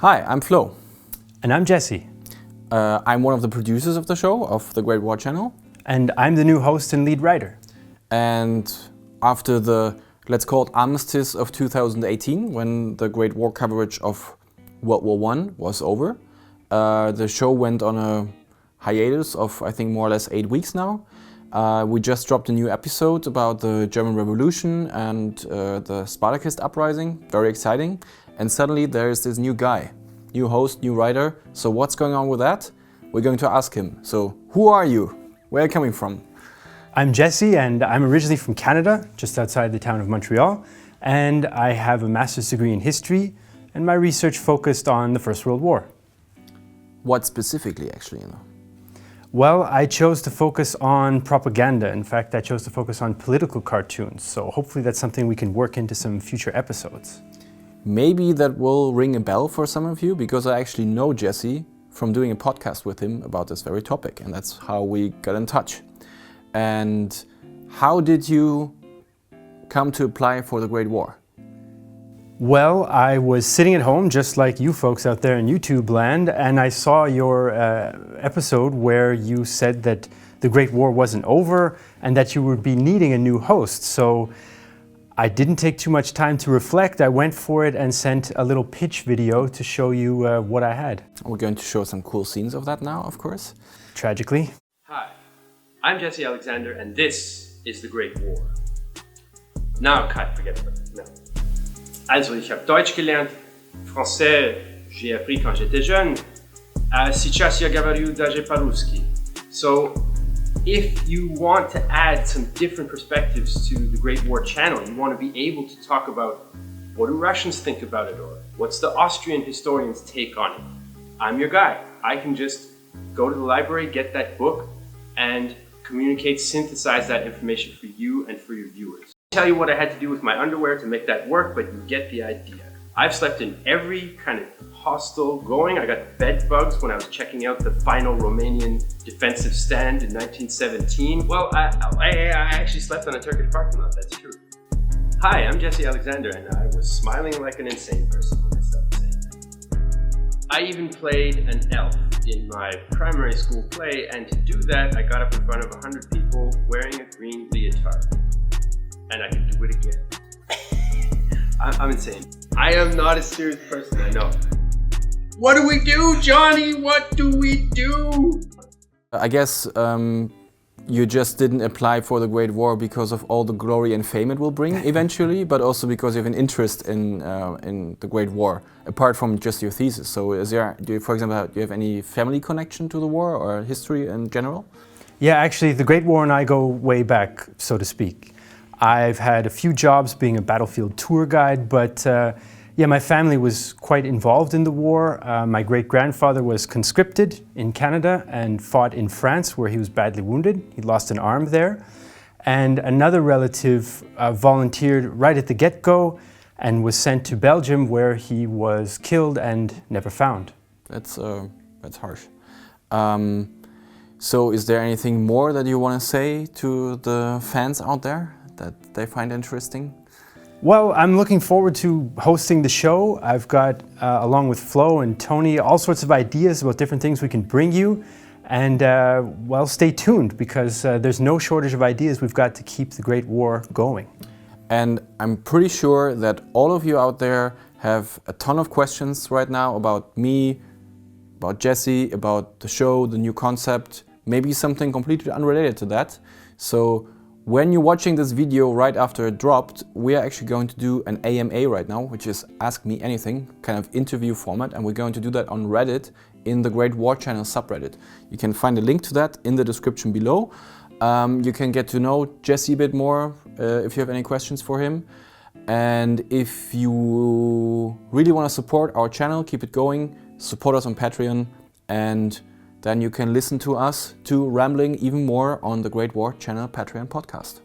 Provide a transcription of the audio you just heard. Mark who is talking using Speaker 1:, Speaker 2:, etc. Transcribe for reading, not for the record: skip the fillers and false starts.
Speaker 1: Hi, I'm Flo.
Speaker 2: And I'm Jesse.
Speaker 1: I'm one of the producers of the show, of the Great War Channel.
Speaker 2: And I'm the new host and lead writer.
Speaker 1: And after the, let's call it armistice of 2018, when the Great War coverage of World War I was over, the show went on a hiatus of, I think, more or less 8 weeks now. We just dropped a new episode about the German Revolution and the Spartacist uprising. Very exciting. And suddenly there's this new guy, new host, new writer. So what's going on with that? We're going to ask him. So who are you? Where are you coming from?
Speaker 2: I'm Jesse, and I'm originally from Canada, just outside the town of Montreal. And I have a master's degree in history, and my research focused on the First World War.
Speaker 1: What specifically, actually,
Speaker 2: Well, I chose to focus on propaganda. In fact, I chose to focus on political cartoons. So hopefully that's something we can work into some future episodes.
Speaker 1: Maybe that will ring a bell for some of you, because I actually know Jesse from doing a podcast with him about this very topic, and that's how we got in touch. And how did you come to apply for the Great War?
Speaker 2: Well, I was sitting at home, just like you folks out there in YouTube land, and I saw your episode where you said that the Great War wasn't over and that you would be needing a new host. So I didn't take too much time to reflect. I went for it and sent a little pitch video to show you what I had.
Speaker 1: We're going to show some cool scenes of that now, of course.
Speaker 2: Tragically.
Speaker 3: Hi, I'm Jesse Alexander, and this is the Great War. Now, Kai, forget about it. No. Also, ich habe Deutsch gelernt, Français, j'ai appris quand j'étais jeune, сейчас я говорю даже по-русски. So, if you want to add some different perspectives to the Great War channel, you want to be able to talk about what do Russians think about it, or what's the Austrian historians' take on it. I'm your guy. I can just go to the library, get that book, and communicate, synthesize that information for you and for your viewers. I'll tell you what I had to do with my underwear to make that work, but you get the idea. I've slept in every kind of hostel going. I got bed bugs when I was checking out the final Romanian defensive stand in 1917. Well, I actually slept on a Turkish parking lot, that's true. Hi, I'm Jesse Alexander, and I was smiling like an insane person when I started saying that. I even played an elf in my primary school play, and to do that, I got up in front of 100 people wearing a green leotard. And I can do it again. I'm insane. I am not a serious person, I know. What do we do, Johnny? What do we do?
Speaker 1: I guess you just didn't apply for the Great War because of all the glory and fame it will bring eventually, but also because you have an interest in the Great War, apart from just your thesis. So for example, do you have any family connection to the war or history in general?
Speaker 2: Yeah, actually, the Great War and I go way back, so to speak. I've had a few jobs being a battlefield tour guide, but yeah, my family was quite involved in the war. My great-grandfather was conscripted in Canada and fought in France, where he was badly wounded. He lost an arm there. And another relative volunteered right at the get-go and was sent to Belgium, where he was killed and never found.
Speaker 1: That's harsh. So is there anything more that you want to say to the fans out there that they find interesting?
Speaker 2: Well, I'm looking forward to hosting the show. I've got, along with Flo and Toni, all sorts of ideas about different things we can bring you. And, well, stay tuned, because there's no shortage of ideas. We've got to keep the Great War going.
Speaker 1: And I'm pretty sure that all of you out there have a ton of questions right now about me, about Jesse, about the show, the new concept, maybe something completely unrelated to that. So when you're watching this video right after it dropped, we are actually going to do an AMA right now, which is Ask Me Anything, kind of interview format, and we're going to do that on Reddit in the Great War Channel subreddit. You can find a link to that in the description below. You can get to know Jesse a bit more if you have any questions for him. And if you really want to support our channel, keep it going, support us on Patreon, and then you can listen to us rambling even more on the Great War Channel Patreon podcast.